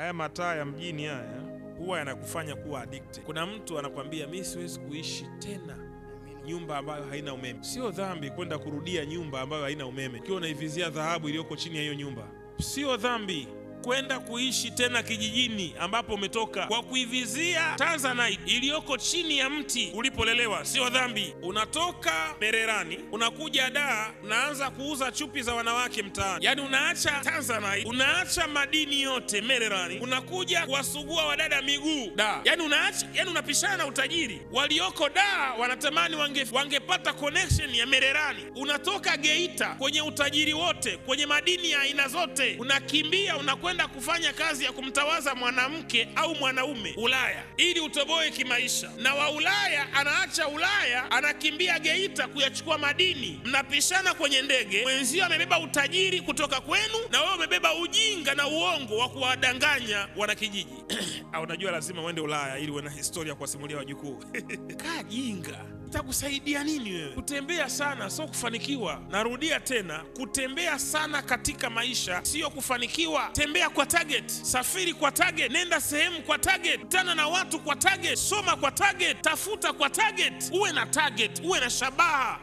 Haya mataa ya mjini haya huwa yanakufanya kuwa addicted. Kuna mtu anakwambia mimi siwezi kuishi tena nyumba ambayo haina umeme. Sio dhambi kwenda kurudia nyumba ambayo haina umeme ukiwa unaivizia dhahabu iliyoko chini ya hiyo nyumba. Sio dhambi kwenda kuishi tena kijijini ambapo umetoka kwa kuivizia Tanzanite iliyoko chini ya mti ulipolelewa. Sio dhambi. Unatoka Mererani unakuja Dar, unaanza kuuza chupi za wanawake mtaani. Yaani unaacha Tanzanite, unaacha madini yote Mererani, unakuja kuwasugua wadada miguu Dar. Yaani unaacha, yaani unapishana na utajiri. Walioko Dar wanatamani wangepata connection ya Mererani. Unatoka Geita kwenye utajiri wote, kwenye madini ya aina zote, unakimbia unakwenda kufanya kazi ya kumtawaza mwanamke au mwanaume Ulaya ili utoboe kimaisha. Na wa Ulaya anaacha Ulaya anakimbia Geita kuyachukua madini. Mnapishana kwenye ndege, mwenzio amebeba utajiri kutoka kwenu na wewe umebeba ujinga na uongo wa kuwadanganya wanakijiji. Au unajua lazima uende Ulaya ili uwe na historia kuwasimulia wajukuu. Kajinga. Itakusaidia nini wewe? Kutembea sana sio kufanikiwa. Narudia tena, kutembea sana katika maisha sio kufanikiwa. Tembea kwa target, safiri kwa target, nenda sehemu kwa target, kutana na watu kwa target, soma kwa target, tafuta kwa target. Uwe na target, uwe na shabaha.